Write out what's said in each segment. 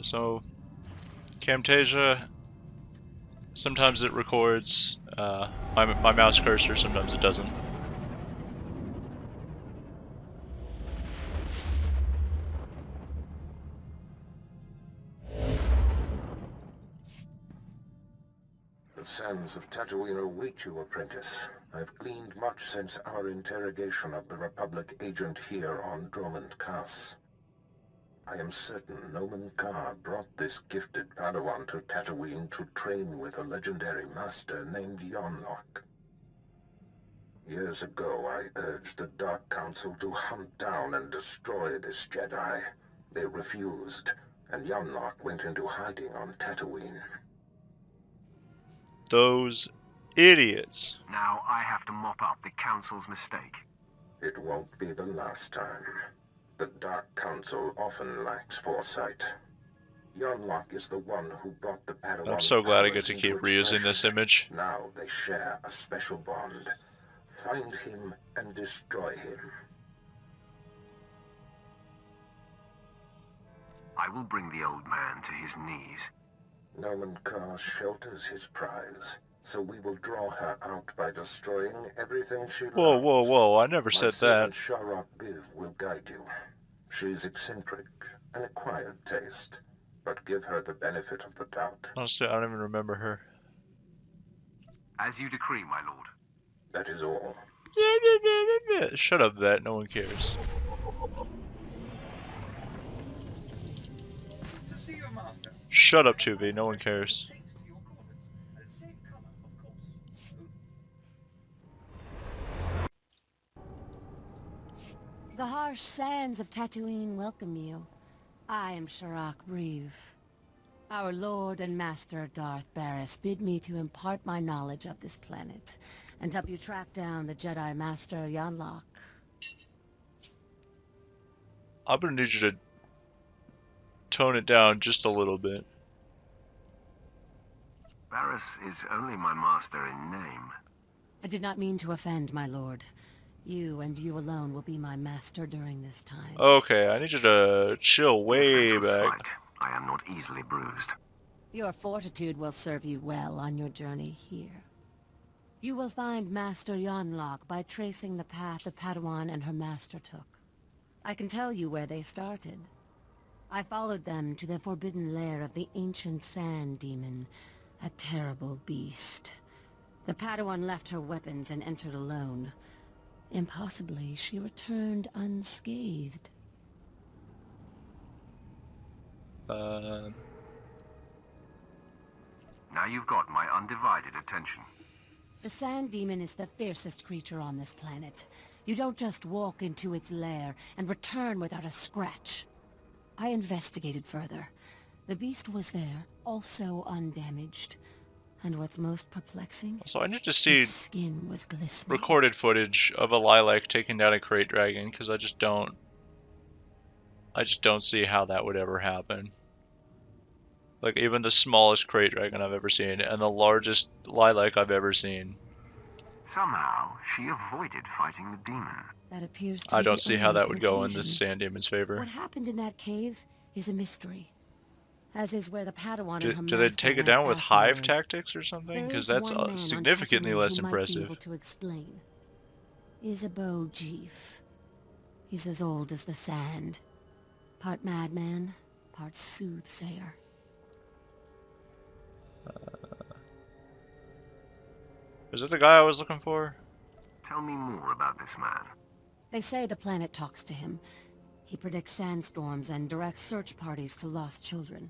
So, Camtasia, sometimes it records my mouse cursor, sometimes it doesn't. The sands of Tatooine await you, apprentice. I've gleaned much since our interrogation of the Republic agent here on Dromund Kaas. I am certain Nomen Ka brought this gifted Padawan to Tatooine to train with a legendary master named Yonlach. Years ago, I urged the Dark Council to hunt down and destroy this Jedi. They refused, and Yonlach went into hiding on Tatooine. Those idiots. Now I have to mop up the Council's mistake. It won't be the last time. The Dark Council often lacks foresight. Yonlach is the one who brought the Padawan. I'm so glad I get to keep reusing this image. Now they share a special bond. Find him and destroy him. I will bring the old man to his knees. Nomen Ka shelters his prize, so we will draw her out by destroying everything she loves. Whoa, whoa, whoa, I never said that. Sharok Biv will guide you. She's eccentric, an acquired taste, but give her the benefit of the doubt. Honestly, I don't even remember her. As you decree, my lord. That is all. Shut up, Vet, no one cares. Shut up, 2B, no one cares. The harsh sands of Tatooine welcome you. I am Sharok Biv. Our Lord and Master Darth Baras bid me to impart my knowledge of this planet, and help you track down the Jedi Master Yonlach. I'm gonna need you to tone it down just a little bit. Baras is only my master in name. I did not mean to offend, my lord. You and you alone will be my master during this time. Okay, I need you to chill way back. Sight. I am not easily bruised. Your fortitude will serve you well on your journey here. You will find Master Yonlach by tracing the path the Padawan and her master took. I can tell you where they started. I followed them to the forbidden lair of the ancient sand demon, a terrible beast. The Padawan left her weapons and entered alone. Impossibly, she returned unscathed. Now you've got my undivided attention. The sand demon is the fiercest creature on this planet. You don't just walk into its lair and return without a scratch. I investigated further. The beast was there, also undamaged. And what's most perplexing? So I need to see its skin was glistening. recorded footage of a lilac taking down a crate dragon, because I just don't see how that would ever happen. Like, even the smallest crate dragon I've ever seen, and the largest lilac I've ever seen. Somehow, she avoided fighting the demon. That appears to I be don't the see how only that would go in conclusion. this sand demon's favor. What happened in that cave is a mystery. As is where the Padawan and her Do they master take it went down with hive afterwards. tactics or something? There Because is that's one man on significantly Tatooine less who might be impressive. able to explain. Isabeau Jeef. He's as old as the sand. Part madman, part soothsayer. Is it the guy I was looking for? Tell me more about this man. They say the planet talks to him. He predicts sandstorms and directs search parties to lost children.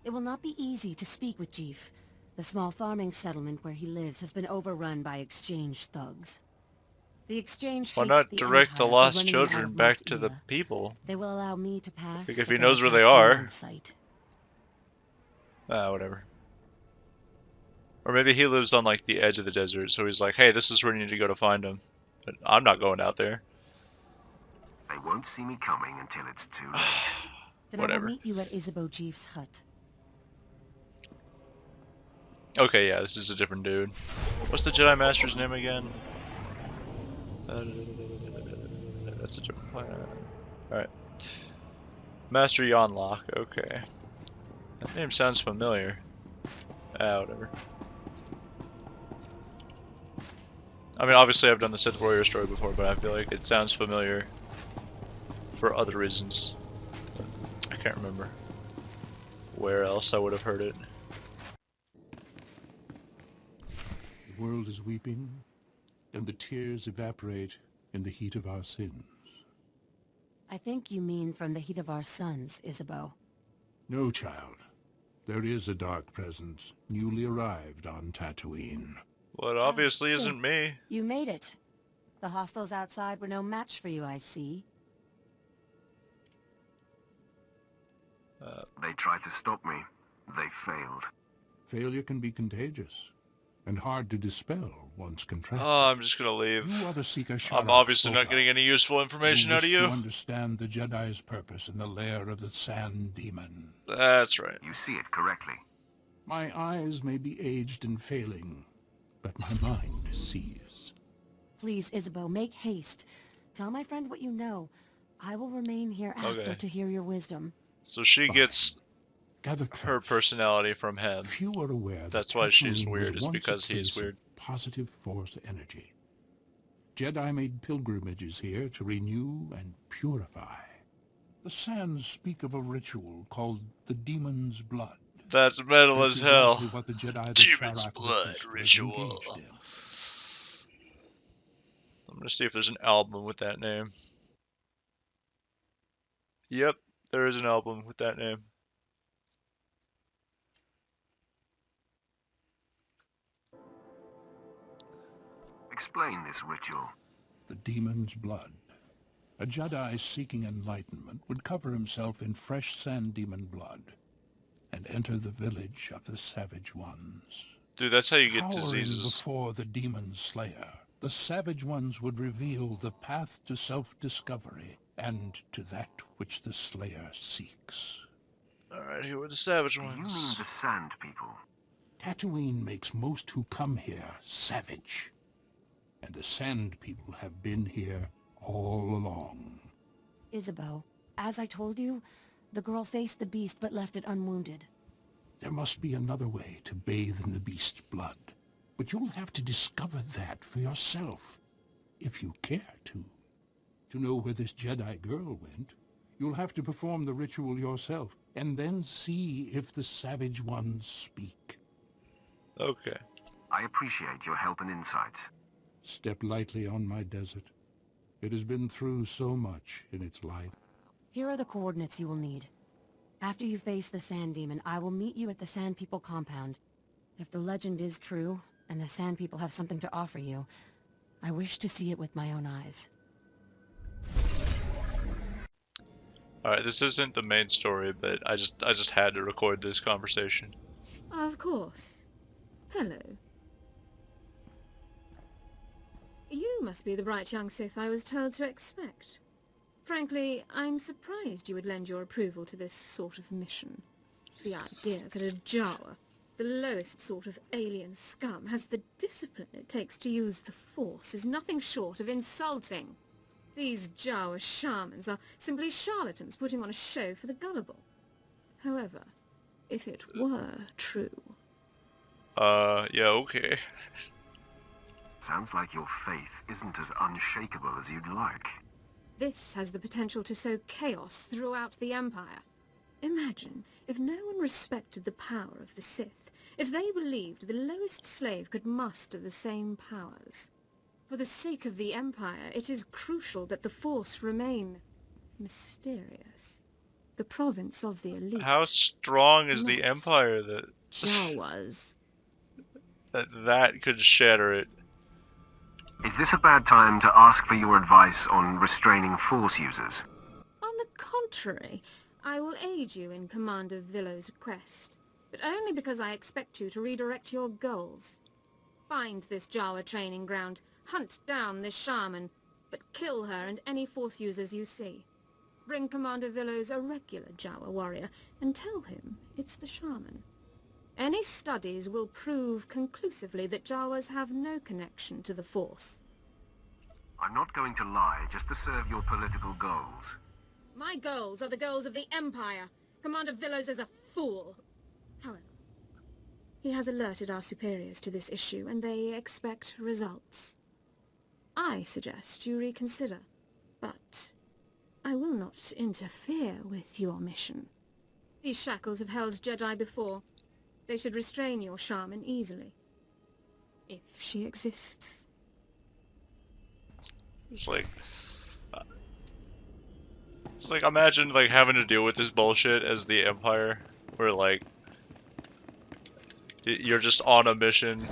It will not be easy to speak with Jeef. The small farming settlement where he lives has been overrun by exchange thugs. The exchange Why hates not the direct Empire the for lost running it children out of back Mos to the Ela. people? They will allow me to pass. Like, if but he they'll knows where they attack me are. on sight. Whatever. Or maybe he lives on, like, the edge of the desert, so he's like, hey, this is where you need to go to find him. But I'm not going out there. They won't see me coming until it's too late. Then Whatever. I will meet you at Isabeau Jeef's hut. Okay, yeah, this is a different dude. What's the Jedi Master's name again? That's a different planet. Alright. Master Yonlach, okay. That name sounds familiar. Ah, whatever. I mean, obviously I've done the Sith Warrior story before, but I feel like it sounds familiar for other reasons. I can't remember where else I would have heard it. The world is weeping, and the tears evaporate in the heat of our sins. I think you mean from the heat of our suns, Isabeau. No, child. There is a dark presence, newly arrived on Tatooine. Well, it obviously Sith, isn't me. You made it. The hostiles outside were no match for you, I see. They tried to stop me. They failed. Failure can be contagious, and hard to dispel once contracted. Oh, I'm just gonna leave. You are the Seeker Schiller I'm obviously spoke not getting of. any useful information out of wish you. to understand the Jedi's purpose in the lair of the Sand Demon. That's right. You see it correctly. My eyes may be aged and failing, but my mind sees. Please, Isabeau, make haste. Tell my friend what you know. I will remain here after Okay. to hear your wisdom. So she Fine. gets Gather her close. personality from him. Few are aware that That's why she's Tatooine weird, was is once because a he's place of weird. Positive force energy. Jedi made pilgrimages here to renew and purify. The sands speak of a ritual called the Demon's Blood. That's metal That's as hell. exactly what the Jedi the Demon's Sharrak blood witnessed was ritual. engaged in. I'm gonna see if there's an album with that name. Yep, there is an album with that name. Explain this ritual. The Demon's Blood. A Jedi seeking enlightenment would cover himself in fresh sand demon blood and enter the village of the Savage Ones. Dude, that's how you get Cowering diseases. before the Demon Slayer, the Savage Ones would reveal the path to self-discovery and to that which the Slayer seeks. Alright, here are the Savage Do you mean Ones. the Sand People? Tatooine makes most who come here savage. And the Sand People have been here all along. Isabeau, as I told you, the girl faced the beast but left it unwounded. There must be another way to bathe in the beast's blood. But you'll have to discover that for yourself, if you care to. To know where this Jedi girl went, you'll have to perform the ritual yourself, and then see if the Savage Ones speak. Okay. I appreciate your help and insights. Step lightly on my desert. It has been through so much in its life. Here are the coordinates you will need. After you face the Sand Demon, I will meet you at the Sand People compound. If the legend is true, and the Sand People have something to offer you, I wish to see it with my own eyes. Alright, this isn't the main story, but I just had to record this conversation. Of course. Hello. You must be the bright young Sith I was told to expect. Frankly, I'm surprised you would lend your approval to this sort of mission. The idea that a Jawa, the lowest sort of alien scum, has the discipline it takes to use the Force is nothing short of insulting. These Jawa shamans are simply charlatans putting on a show for the gullible. However, if it were true... Yeah, okay. Sounds like your faith isn't as unshakable as you'd like. This has the potential to sow chaos throughout the Empire. Imagine if no one respected the power of the Sith, if they believed the lowest slave could muster the same powers. For the sake of the Empire, it is crucial that the Force remain mysterious. The province of the elite. How strong is the Not Empire that Jawas. that could shatter it? Is this a bad time to ask for your advice on restraining Force users? On the contrary, I will aid you in Commander Villo's request, but only because I expect you to redirect your goals. Find this Jawa training ground, hunt down this shaman, but kill her and any Force users you see. Bring Commander Villo's a regular Jawa warrior, and tell him it's the shaman. Any studies will prove conclusively that Jawas have no connection to the Force. I'm not going to lie just to serve your political goals. My goals are the goals of the Empire. Commander Villos is a fool. However, he has alerted our superiors to this issue, and they expect results. I suggest you reconsider, but I will not interfere with your mission. These shackles have held Jedi before. They should restrain your shaman easily. If she exists. It's like imagine like having to deal with this bullshit as the Empire, where like you're just on a mission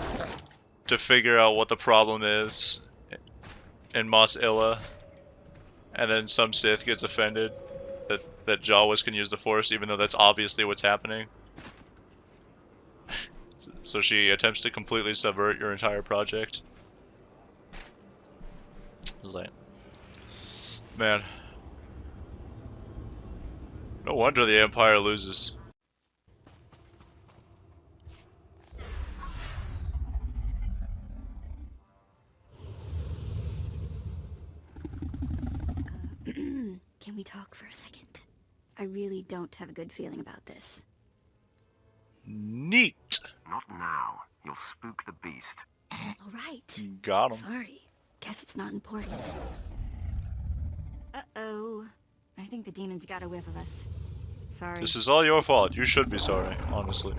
to figure out what the problem is in Mos Illa, and then some Sith gets offended that Jawas can use the Force, even though that's obviously what's happening. So she attempts to completely subvert your entire project. It's like, man, no wonder the Empire loses. Can we talk for a second? I really don't have a good feeling about this. Neat. Not now. You'll spook the beast. All right. Got him. Sorry. Guess it's not important. Uh-oh. I think the demons got a whiff of us. Sorry. This is all your fault. You should be sorry, honestly.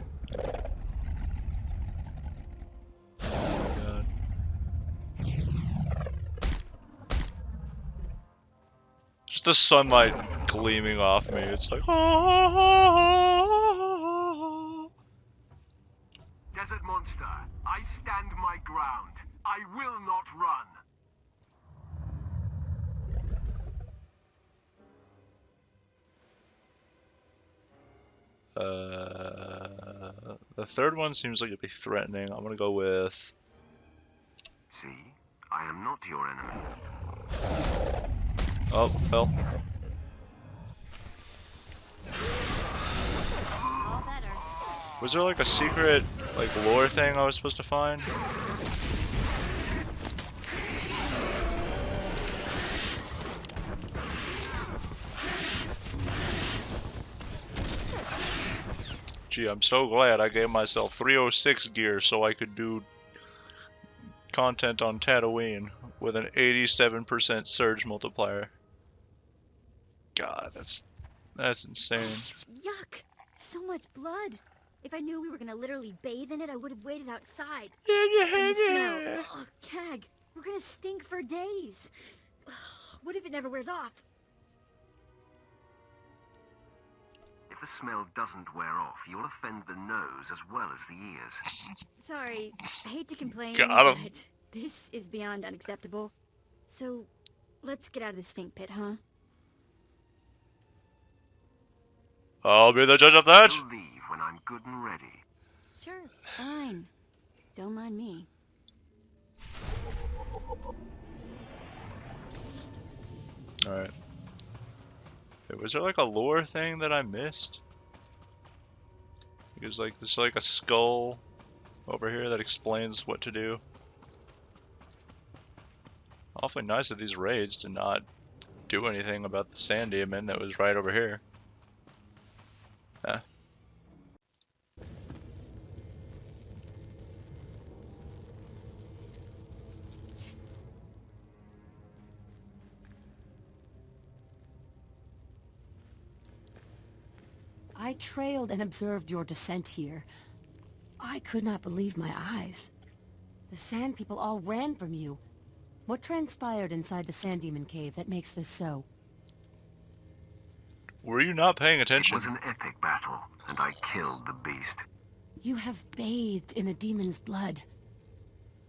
Oh my god. Just the sunlight gleaming off me. It's like, oh. Desert monster, I stand my ground. I will not run. The third one seems like it'd be threatening. I'm gonna go with. See, I am not your enemy. Oh, well. All better. Was there like a secret, like, lore thing I was supposed to find? Gee, I'm so glad I gave myself 306 gear so I could do content on Tatooine with an 87% surge multiplier. God, that's insane. Yuck! So much blood. If I knew we were gonna literally bathe in it, I would have waited outside. And the smell. Oh, Cag, we're gonna stink for days. What if it never wears off? If the smell doesn't wear off, you'll offend the nose as well as the ears. Sorry, I hate to complain, Got 'em. but this is beyond unacceptable. So, let's get out of the stink pit, huh? I'll be the judge of that. You'll leave when I'm good and ready. Sure, fine. Don't mind me. Alright. Wait, was there like a lore thing that I missed? There's like a skull over here that explains what to do. Awfully nice of these raids to not do anything about the sand demon that was right over here. I trailed and observed your descent here. I could not believe my eyes. The Sand People all ran from you. What transpired inside the Sand Demon Cave that makes this so? Were you not paying It attention? was an epic battle, and I killed the beast. You have bathed in the demon's blood.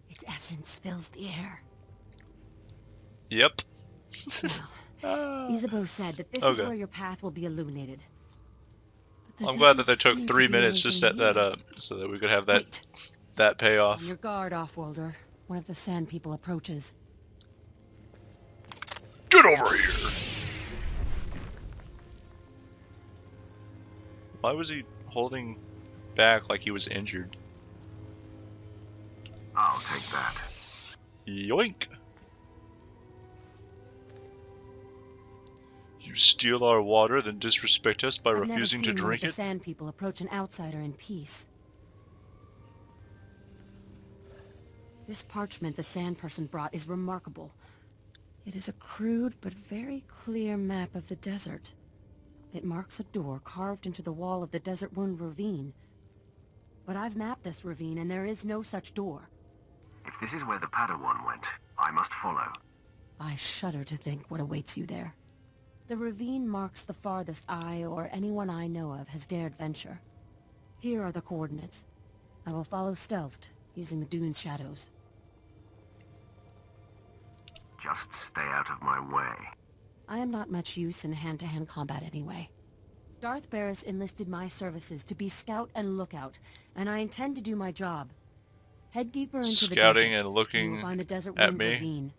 Its essence fills the air. Yep. Now, Isabeau said that this is where your path will be illuminated. But there I'm glad that they doesn't took seem 3 be minutes to anything set that here. up so that we could have that Wait. payoff. On your guard, Offworlder. One of the Sand People approaches. Get over here! Why was he holding back like he was injured? I'll take that. Yoink! You steal our water, then disrespect us by I've refusing to never seen one of drink the it? Sand People approach an outsider in peace. This parchment the Sand Person brought is remarkable. It is a crude but very clear map of the desert. It marks a door carved into the wall of the Desert Wound Ravine. But I've mapped this ravine and there is no such door. If this is where the Padawan went, I must follow. I shudder to think what awaits you there. The ravine marks the farthest I or anyone I know of has dared venture. Here are the coordinates. I will follow stealthed, using the dune's shadows. Just stay out of my way. I am not much use in hand-to-hand combat anyway. Darth Baras enlisted my services to be scout and lookout, and I intend to do my job. Head deeper into the desert. Scouting and You will looking find the Desert at Wound me Ravine.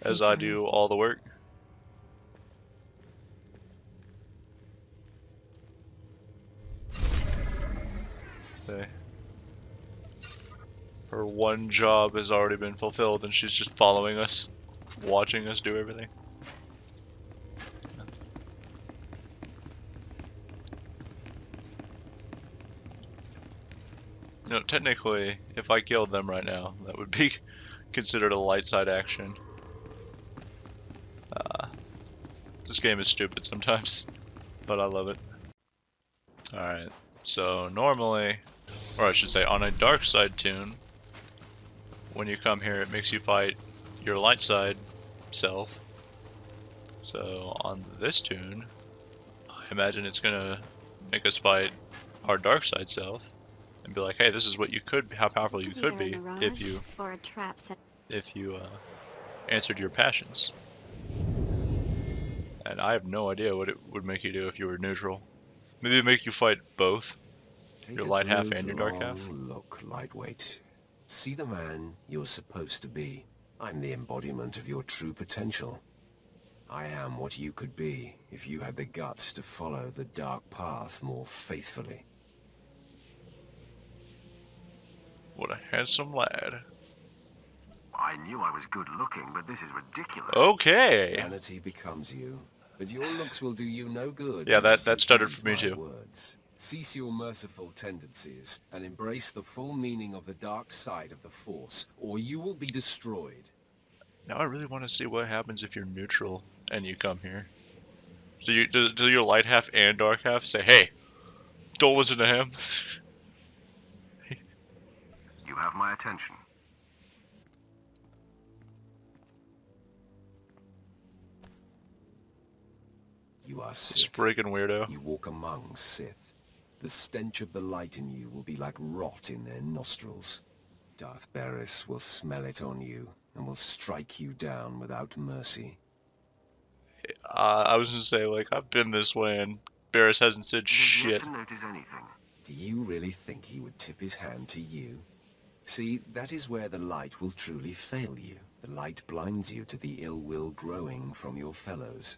as Safe I journey. do all the work. Okay. Her one job has already been fulfilled and she's just following us, watching us do everything. You know, technically, if I killed them right now, that would be considered a light side action. This game is stupid sometimes, but I love it. Alright, so normally, or I should say on a dark side tune, when you come here it makes you fight your light side self. So on this tune, I imagine it's gonna make us fight our dark side self and be like, hey, this is what you could, how powerful you could be if you or a trap set. Answered your passions. And I have no idea what it would make you do if you were neutral. Maybe it'd make you fight both, your light half and your dark half. Look, lightweight. See the man you're supposed to be. I'm the embodiment of your true potential. I am what you could be if you had the guts to follow the dark path more faithfully. What a handsome lad. I knew I was good looking, but this is ridiculous. Okay. Vanity becomes you, but your looks will do you no good. Yeah, unless that you stuttered heed for me my too. Words. Cease your merciful tendencies and embrace the full meaning of the dark side of the Force, or you will be destroyed. Now I really want to see what happens if you're neutral and you come here. So do your light half and dark half say, hey, don't listen to him? You have my attention. You are This Sith. freaking weirdo. You walk among Sith. The stench of the light in you will be like rot in their nostrils. Darth Baras will smell it on you and will strike you down without mercy. I was gonna say, like, I've been this way and Barris hasn't said He has yet shit. to notice anything. Do you really think he would tip his hand to you? See, that is where the light will truly fail you. The light blinds you to the ill will growing from your fellows.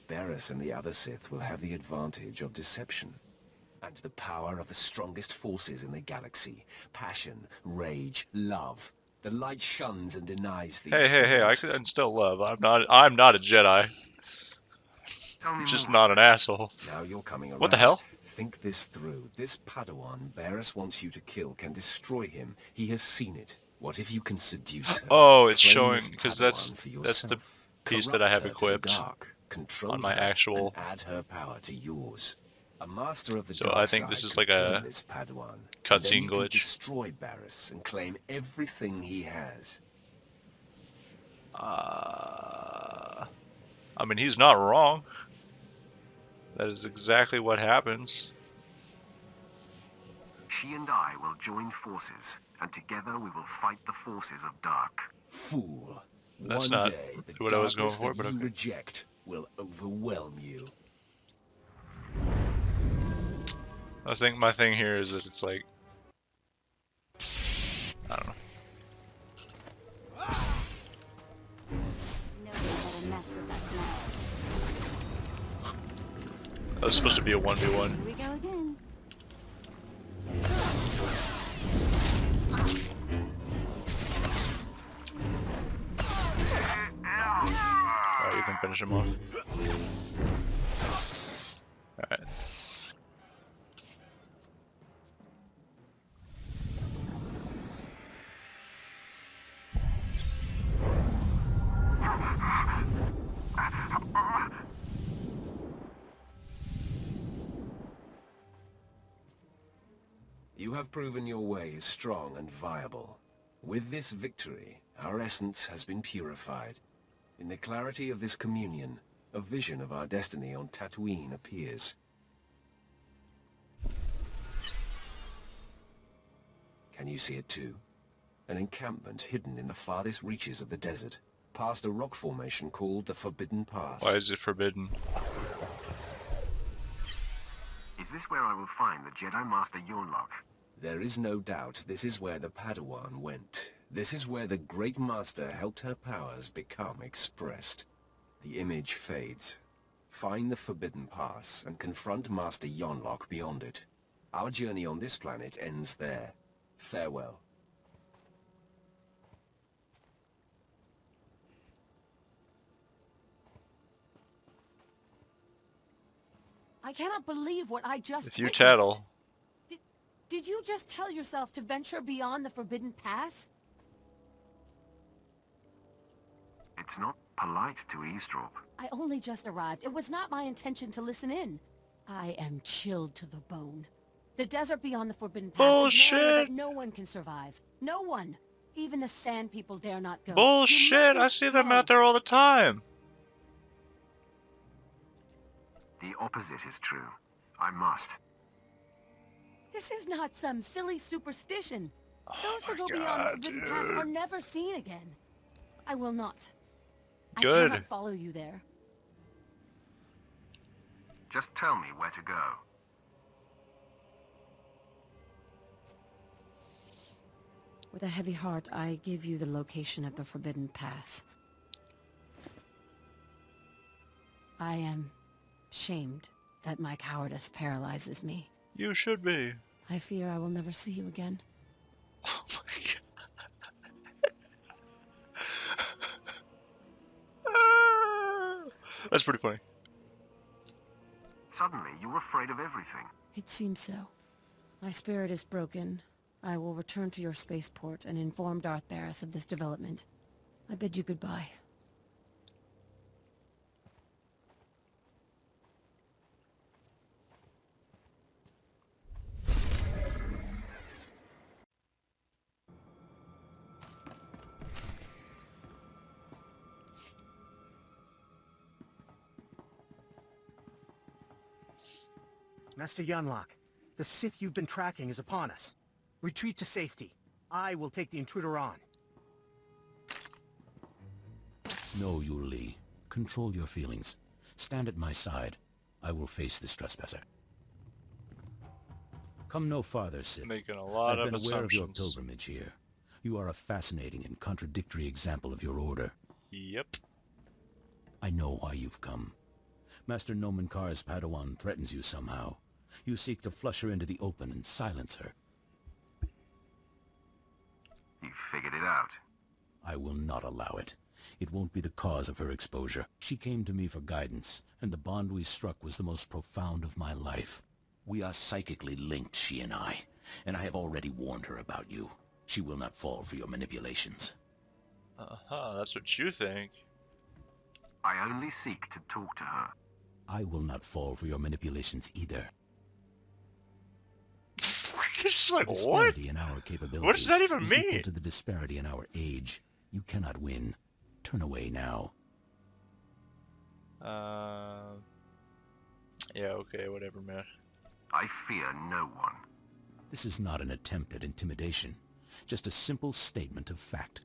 Baras and the other Sith will have the advantage of deception. And the power of the strongest forces in the galaxy. Passion, rage, love. The light shuns and denies these Hey, I things. can still love. I'm not a Jedi. Tell me Just more. not an asshole. Now you're coming around. What the hell? Think this through. This Padawan Baras wants you to kill can destroy him. He has seen it. What if you can seduce her? Oh, it's Claim showing, this because Padawan that's for the yourself. piece that I have Corrupt her to the equipped dark. Control on my her actual. and add her power to yours. A master of the So dark I think this side is could like turn a this Padawan. cutscene Then you can glitch. destroy Baras and claim everything he has. I mean, he's not wrong. That is exactly what happens. She and I will join forces, and together we will fight the forces of dark. Fool. That's One not day, the what I was going darkness for, that but you okay. reject will overwhelm you. I think my thing here is that it's like, I don't know. No one better mess with us now. That was supposed to be a 1v1. Here we go again. Alright, you can finish him off. You have proven your way is strong and viable. With this victory, our essence has been purified. In the clarity of this communion, a vision of our destiny on Tatooine appears. Can you see it too? An encampment hidden in the farthest reaches of the desert, past a rock formation called the Forbidden Pass. Why is it forbidden? Is this where I will find the Jedi Master Yonlach? There is no doubt this is where the Padawan went. This is where the Great Master helped her powers become expressed. The image fades. Find the Forbidden Pass and confront Master Yonlach beyond it. Our journey on this planet ends there. Farewell. I cannot believe what I just If you witnessed. tattle. Did you just tell yourself to venture beyond the Forbidden Pass? It's not polite to eavesdrop. I only just arrived. It was not my intention to listen in. I am chilled to the bone. The desert beyond the Forbidden Pass is an area Bullshit! that no one can survive. No one. Even the Sand People dare not go. You Bullshit! I mustn't see them go. out there all the time. The opposite is true. I must. This is not some silly superstition. Those who my go beyond the God, Forbidden Pass dude. are never seen again. I will not. Good. I cannot follow you there. Just tell me where to go. With a heavy heart, I give you the location of the Forbidden Pass. I am shamed that my cowardice paralyzes me. You should be. I fear I will never see you again. Oh my god. That's pretty funny. Suddenly, you were afraid of everything. It seems so. My spirit is broken. I will return to your spaceport and inform Darth Baras of this development. I bid you goodbye. Master Yonlach, the Sith you've been tracking is upon us. Retreat to safety. I will take the intruder on. No, Yuli. Control your feelings. Stand at my side. I will face this trespasser. Come no farther, Sith. Making a lot I've of been aware of your assumptions. pilgrimage here. You are a fascinating and contradictory example of your order. Yep. I know why you've come. Master Nomen Kar's Padawan threatens you somehow. You seek to flush her into the open and silence her. You figured it out. I will not allow it. It won't be the cause of her exposure. She came to me for guidance, and the bond we struck was the most profound of my life. We are psychically linked, she and I have already warned her about you. She will not fall for your manipulations. Uh-huh, that's what you think. I only seek to talk to her. I will not fall for your manipulations either. It's just like, The what? disparity in our capabilities What does that even is equal mean? to the disparity in our age. You cannot win. Turn away now. Yeah, okay, whatever, man. I fear no one. This is not an attempt at intimidation, just a simple statement of fact.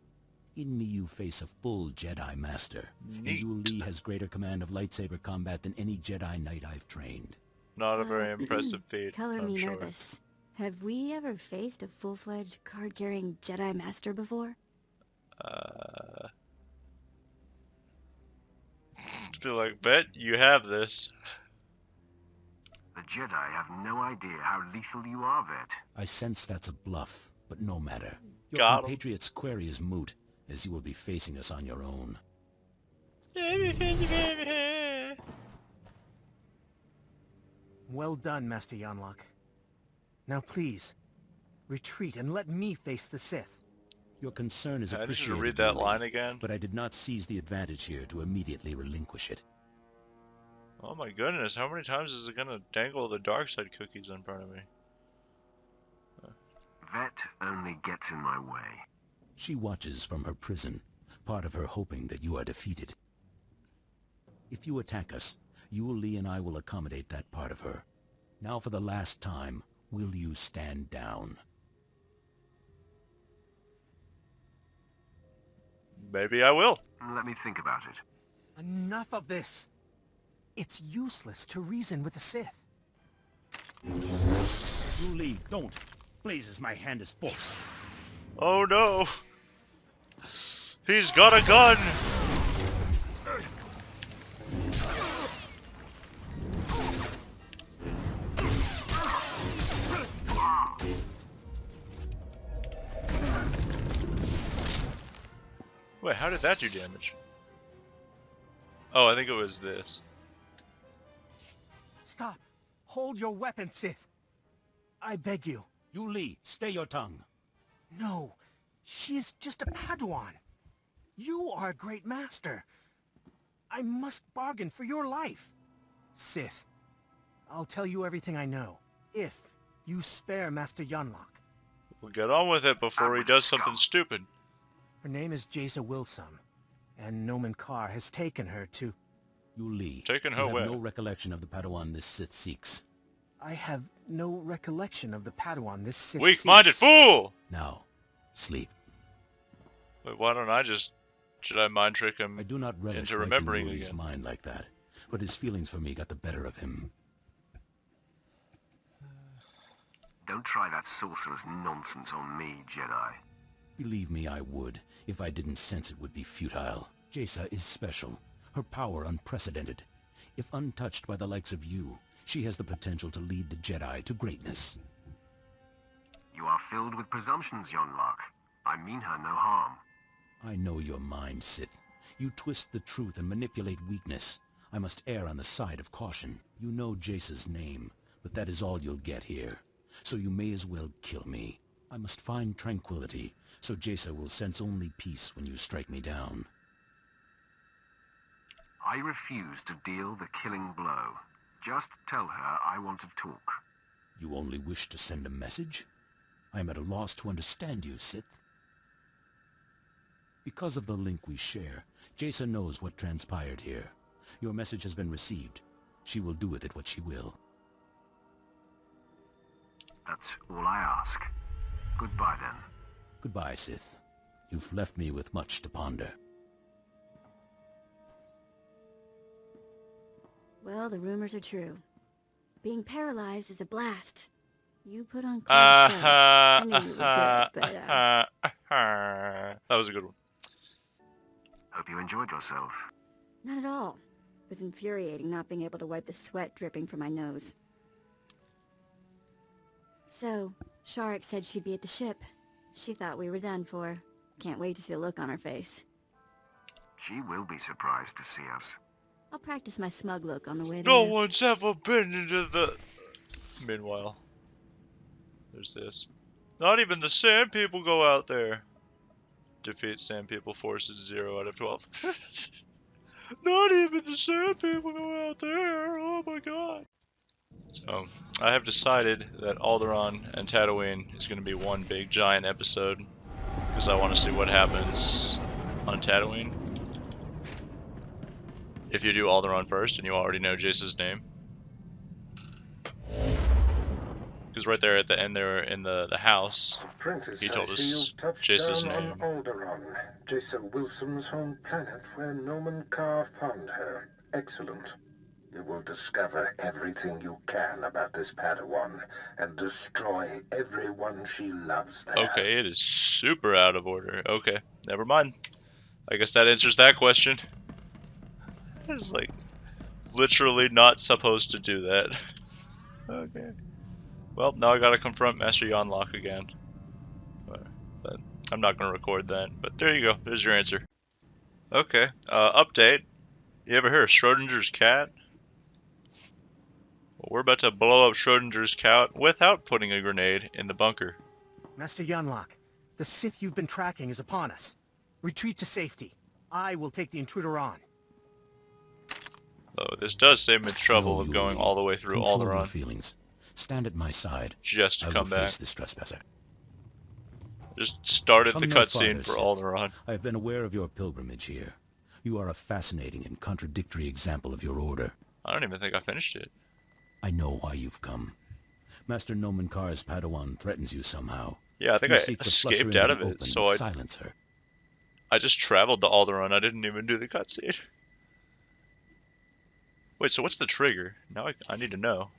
In me you face a full Jedi Master, Neat. and Yuli has greater command of lightsaber combat than any Jedi Knight I've trained. Not a very impressive feat, Color I'm me sure. nervous. Have we ever faced a full-fledged card-carrying Jedi Master before? Feel like, bet you have this. The Jedi have no idea how lethal you are, Vet. I sense that's a bluff, but no matter. Your Got 'em. compatriot's query is moot, as you will be facing us on your own. Well done, Master Yonlach. Now please, retreat and let me face the Sith. Your concern is I just appreciated, read that Yuli, line again. but I did not seize the advantage here to immediately relinquish it. Oh my goodness, how many times is it gonna dangle the dark side cookies in front of me? Vet only gets in my way. She watches from her prison, part of her hoping that you are defeated. If you attack us, Yuli and I will accommodate that part of her. Now for the last time, will you stand down? Maybe I will. Let me think about it. Enough of this! It's useless to reason with the Sith. Yuli, don't! Blazes, my hand is forced. Oh no! He's got a gun! Wait, how did that do damage? Oh, I think it was this. Stop! Hold your weapon, Sith! I beg you. Yuli, stay your tongue. No, she is just a Padawan. You are a great master. I must bargain for your life. Sith, I'll tell you everything I know, if you spare Master Yonlach. We'll get on with it before he does something stupid. Her name is Jaisa Wilson, and Nomen Karr has taken her to... Yuli, Taken her you have where? no recollection of the Padawan this Sith seeks. I have no recollection of the Padawan this Sith Weak-minded seeks. fool! Now, sleep. Wait, why don't I just Jedi mind trick him I do not relish into wiping remembering Yuli's again? mind like that, but his feelings for me got the better of him. Don't try that sorcerer's nonsense on me, Jedi. Believe me, I would, if I didn't sense it would be futile. Jaisa is special, her power unprecedented. If untouched by the likes of you, she has the potential to lead the Jedi to greatness. You are filled with presumptions, Yonlach. I mean her no harm. I know your mind, Sith. You twist the truth and manipulate weakness. I must err on the side of caution. You know Jaisa's name, but that is all you'll get here. So you may as well kill me. I must find tranquility, so Jaisa will sense only peace when you strike me down. I refuse to deal the killing blow. Just tell her I want to talk. You only wish to send a message? I am at a loss to understand you, Sith. Because of the link we share, Jaisa knows what transpired here. Your message has been received. She will do with it what she will. That's all I ask. Goodbye, then. Goodbye, Sith. You've left me with much to ponder. Well, the rumors are true. Being paralyzed is a blast. You put on quite a show. I knew you were good, but, That was a good one. Hope you enjoyed yourself. not at all. It was infuriating not being able to wipe the sweat dripping from my nose. So, Sharik said she'd be at the ship. She thought we were done for. Can't wait to see the look on her face. She will be surprised to see us. I'll practice my smug look on the way No there. one's ever been into the... Meanwhile, there's this. Not even the Sand People go out there. Defeat Sand People forces 0 out of 12. Not even the Sand People go out there. Oh my god. So, I have decided that Alderaan and Tatooine is going to be one big giant episode. Because I want to see what happens on Tatooine. If you do Alderaan first and you already know Jace's name. Because right there at the end there in the house, Apprentice, he told I see us you've touched Jace's down name. on Alderaan, Jaisa Wilson's home planet where Nomen Karr found her. Excellent. You will discover everything you can about this Padawan and destroy everyone she loves there. Okay, it is super out of order. Okay, never mind. I guess that answers that question. It's like literally not supposed to do that. Okay. Well, now I gotta confront Master Yonlach again. But I'm not gonna record that. But there you go. There's your answer. Okay. Update. You ever hear of Schrodinger's cat? Well, we're about to blow up Schrodinger's cat without putting a grenade in the bunker. Master Yonlach, the Sith you've been tracking is upon us. Retreat to safety. I will take the intruder on. Oh, this does save me the trouble No, of going Yuli. all the way through Control your Alderaan feelings. Stand at my side. just to I will come back. face this trespasser. Just started Come the no cutscene farther, for Sith. Alderaan. I have been aware of your pilgrimage here. You are a fascinating and contradictory example of your order. I don't even think I finished it. I know why you've come. Master Nomen Kar's Padawan threatens you somehow. Yeah, I think You I seek to flush her escaped into out the of it, open so and silence her. I just traveled to Alderaan. I didn't even do the cutscene. Wait, so what's the trigger? Now I need to know.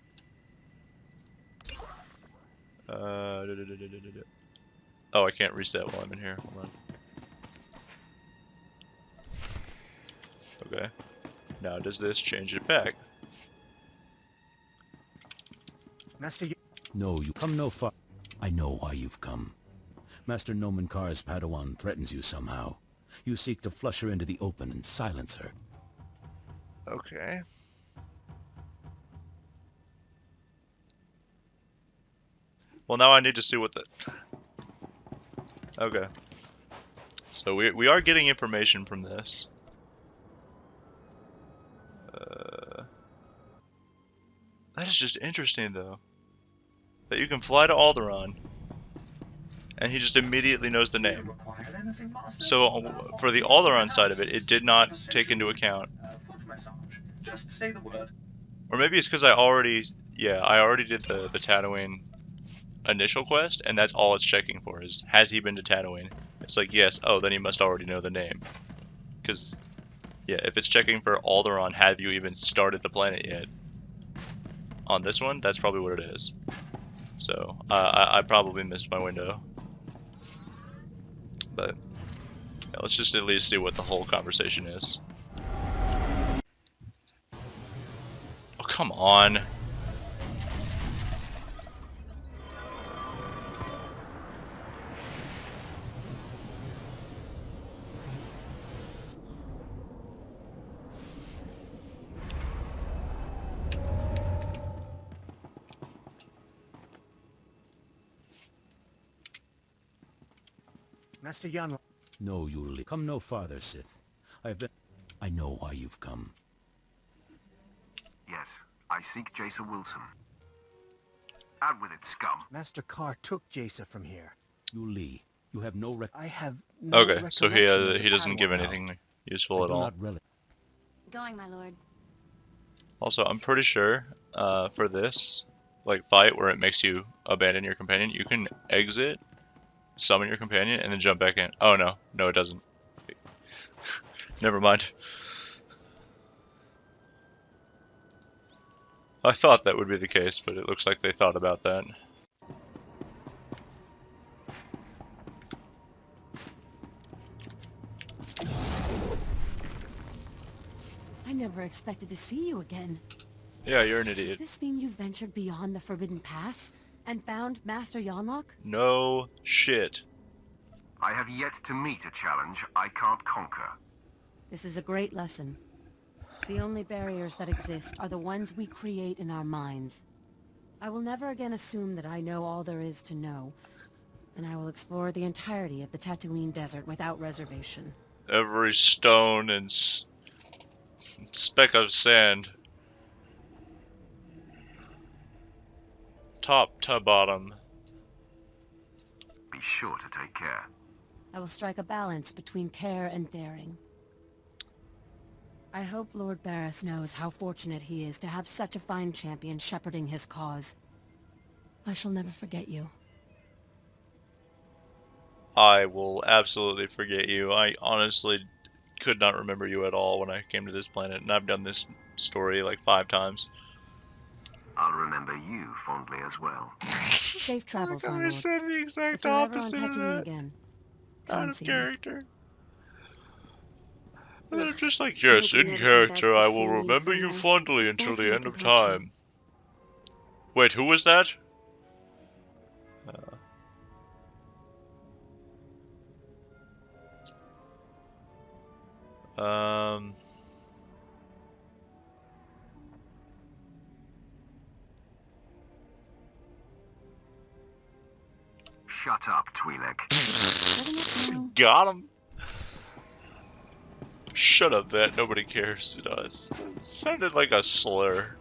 Oh, I can't reset while I'm in here. Hold on. Okay. Now does this change it back? Master, No, you come no far. I know why you've come. Master Nomen Kar's Padawan threatens you somehow. You seek to flush her into the open and silence her. Okay. Well, now I need to see what the... Okay. So we are getting information from this. That is just interesting, though. That you can fly to Alderaan, and he just immediately knows the name. So for the Alderaan side of it, it did not take into account. Or maybe it's because I already did the Tatooine initial quest, and that's all it's checking for is, has he been to Tatooine? It's like, yes, oh, then he must already know the name. Because, yeah, if it's checking for Alderaan, have you even started the planet yet? On this one, that's probably what it is. So, I probably missed my window. But, yeah, let's just at least see what the whole conversation is. Oh, come on. Master Yonlach. No, Yuli. Come no farther, Sith. I know why you've come. Yes, I seek Jason Wilson. Out with it, scum. Master Kar took Jason from here. Yuli, you have no I have no Okay, so recollection of he the doesn't give Padawan. anything useful I at do all. not relish. Going, my lord. Also, I'm pretty sure for this fight where it makes you abandon your companion, you can exit, summon your companion, and then jump back in. Oh no, it doesn't. Never mind. I thought that would be the case, but it looks like they thought about that. I never expected to see you again. Yeah, you're an Does idiot. this mean you ventured beyond the Forbidden Pass and found Master Yonlach? No shit. I have yet to meet a challenge I can't conquer. This is a great lesson. The only barriers that exist are the ones we create in our minds. I will never again assume that I know all there is to know, and I will explore the entirety of the Tatooine desert without reservation. Every stone and speck of sand. Top to bottom. Be sure to take care. I will strike a balance between care and daring. I hope Lord Baras knows how fortunate he is to have such a fine champion shepherding his cause. I shall never forget you. I will absolutely forget you. I honestly could not remember you at all when I came to this planet, and I've done this story like 5 times. I'll remember you fondly as well. Safe travels, my lord. said the exact If you're ever on opposite of Tatooine that. again, come Out and of see me. character. And I'm just like, I yes, hope in you never come back character, to I the will scene, remember you Inferno. fondly It's until bad for the my end of complexion. time. Wait, who was that? Um... Shut up, Twi'lek. Got him. Shut up, vet. Nobody cares. It does. It sounded like a slur.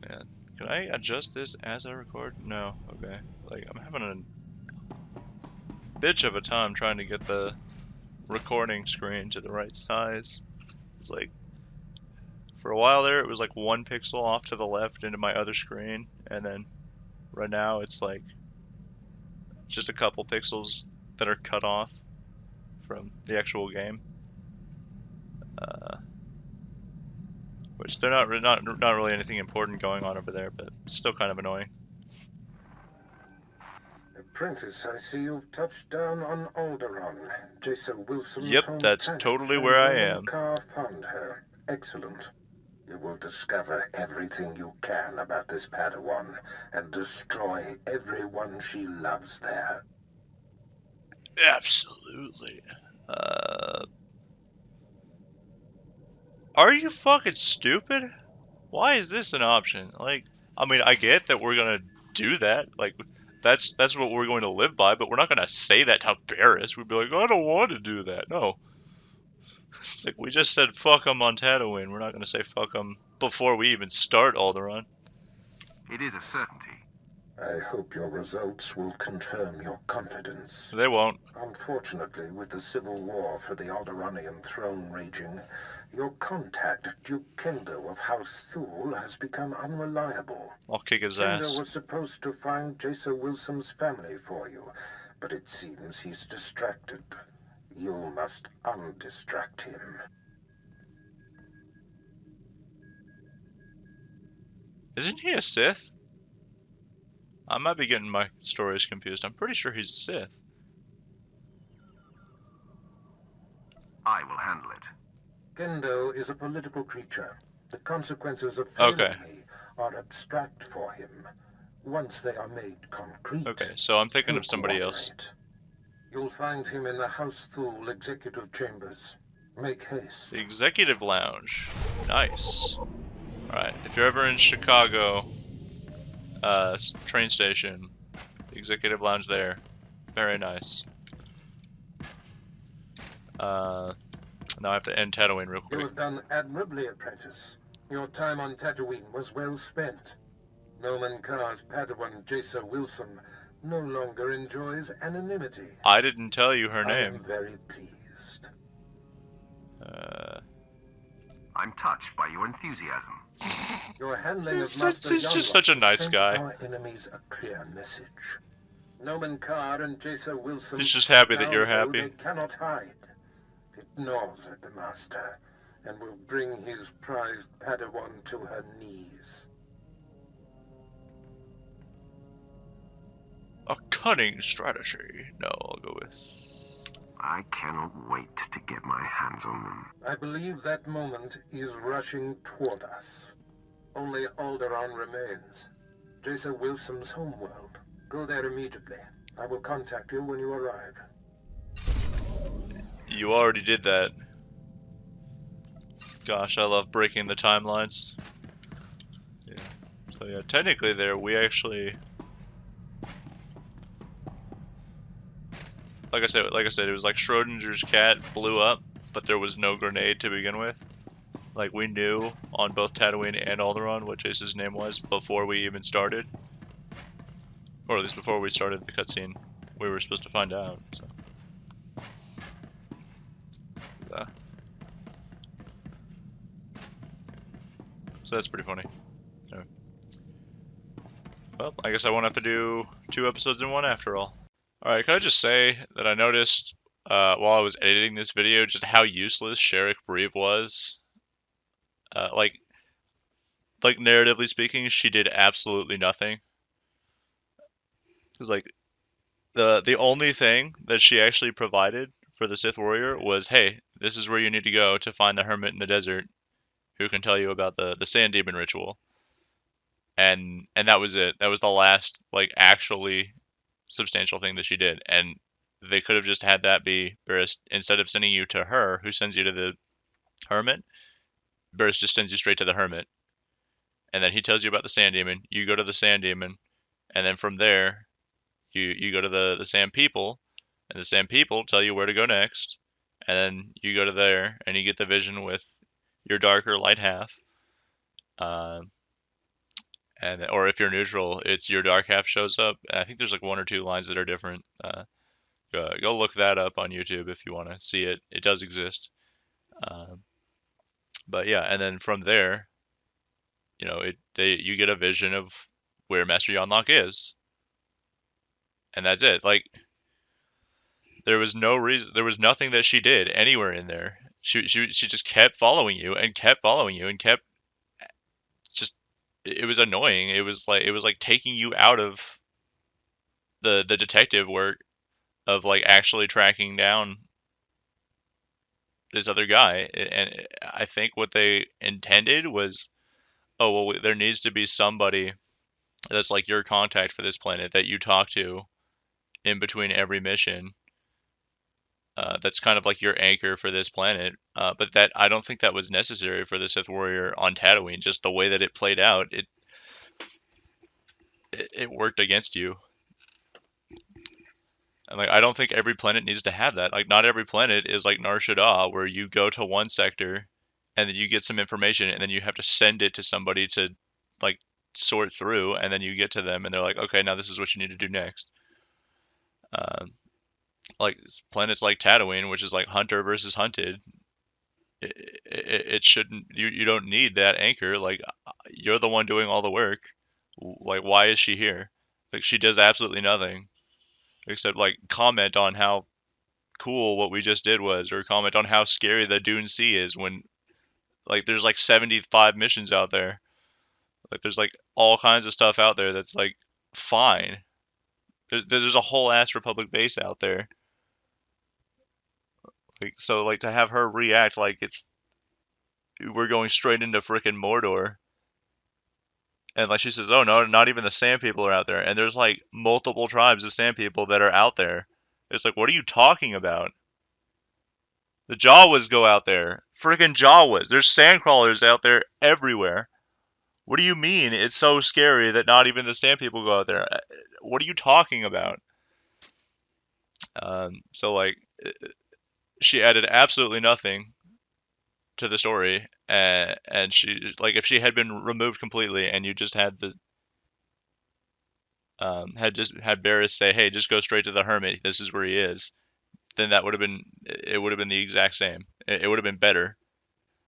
Yeah. Can I adjust this as I record? No. Okay. Like, I'm having a bitch of a time trying to get the recording screen to the right size. It's like, for a while there, it was like 1 pixel off to the left into my other screen, and then right now it's like just a couple pixels that are cut off from the actual game. Which they're not really anything important going on over there, but it's still kind of annoying. Apprentice, I see you've touched down on Alderaan, Jason Wilson's Yep, home that's planet, totally where I Norman am. Carr found her. Excellent. You will discover everything you can about this Padawan and destroy everyone she loves there. Absolutely. Are you fucking stupid? Why is this an option? Like, I mean, I get that we're gonna do that. Like, that's what we're going to live by, but we're not gonna say that to Baras. We'd be like, I don't want to do that. No. It's like, we just said fuck them on Tatooine. We're not gonna say fuck them before we even start Alderaan. It is a certainty. I hope your results will confirm your confidence. They won't. Unfortunately, with the civil war for the Alderaanian throne raging, your contact, Duke Kendo of House Thule, has become unreliable. I'll kick his Kendo ass. was supposed to find Jason Wilson's family for you, but it seems he's distracted. You must undistract him. Isn't he a Sith? I might be getting my stories confused. I'm pretty sure he's a Sith. I will handle it. Kendo is a political creature. The consequences of failing Okay. me are abstract for him. Once they are made concrete, Okay, so I'm thinking he'll of somebody else. cooperate. You'll find him in the House Thule executive chambers. Make haste. The Executive Lounge. Nice. Alright, if you're ever in Chicago, train station, the Executive Lounge there. Very nice. Now I have to end Tatooine real You quick. have done admirably, Apprentice. Your time on Tatooine was well spent. Noman Carr's Padawan Jason Wilson no longer enjoys anonymity. I didn't tell you her I am name. very pleased. I'm touched by your enthusiasm. Your handling of He's Master just Yonlach such a nice sent guy. our enemies a clear message. Noman Carr and Jason Wilson He's just happy that now you're know happy. They cannot hide. It gnaws at the Master and will bring his prized Padawan to her knees. A cunning strategy. No, I'll go with. I cannot wait to get my hands on them. I believe that moment is rushing toward us. Only Alderaan remains. Jason Wilson's homeworld. Go there immediately. I will contact you when you arrive. You already did that. Gosh, I love breaking the timelines. Yeah. So yeah, technically there, we actually... Like I said, it was like Schrodinger's cat blew up, but there was no grenade to begin with. Like, we knew on both Tatooine and Alderaan what Jace's name was before we even started. Or at least before we started the cutscene. We were supposed to find out, so... So that's pretty funny. So, well, I guess I won't have to do 2 episodes in one after all. Alright, can I just say that I noticed while I was editing this video just how useless Sherrick Breve was. Like narratively speaking, she did absolutely nothing. Because like the only thing that she actually provided for the Sith warrior was, hey, this is where you need to go to find the hermit in the desert who can tell you about the sand demon ritual. And that was it. That was the last like actually substantial thing that she did. And they could have just had that be Baras, instead of sending you to her, who sends you to the hermit, Baras just sends you straight to the hermit. And then he tells you about the sand demon, you go to the sand demon, and then from there, you go to the sand people, and the sand people tell you where to go next, and then you go to there, and you get the vision with your darker light half. and or if you're neutral, it's your dark half shows up. And I think there's like one or two lines that are different. Go look that up on YouTube if you want to see it. It does exist. But yeah, and then from there, you know, you get a vision of where Master Yonlach is, and that's it. Like there was no reason, there was nothing that she did anywhere in there. She just kept following you and kept following you and kept just. It was annoying. It was like taking you out of the detective work of like actually tracking down this other guy. And I think what they intended was, oh well, there needs to be somebody that's like your contact for this planet that you talk to in between every mission. That's kind of like your anchor for this planet. But that I don't think that was necessary for the Sith Warrior on Tatooine. Just the way that it played out, it worked against you. And like I don't think every planet needs to have that. Like not every planet is like Nar Shaddaa, where you go to one sector and then you get some information and then you have to send it to somebody to like sort through, and then you get to them and they're like, okay, now this is what you need to do next. Like planets like Tatooine, which is like hunter versus hunted, it shouldn't. You don't need that anchor. Like you're the one doing all the work. Like why is she here? Like she does absolutely nothing except like comment on how cool what we just did was, or comment on how scary the Dune Sea is when like there's like 75 missions out there. Like there's like all kinds of stuff out there that's like fine. There's a whole ass Republic base out there. Like so like to have her react like it's we're going straight into frickin' Mordor. And like she says, oh no, not even the Sand People are out there. And there's like multiple tribes of Sand People that are out there. It's like, what are you talking about? The Jawas go out there. Frickin' Jawas. There's sandcrawlers out there everywhere. What do you mean it's so scary that not even the Sand People go out there? What are you talking about? So like, she added absolutely nothing to the story, and she like if she had been removed completely and you just had the had Baras say, hey, just go straight to the Hermit, this is where he is, then that would have been, it would have been the exact same. It would have been better.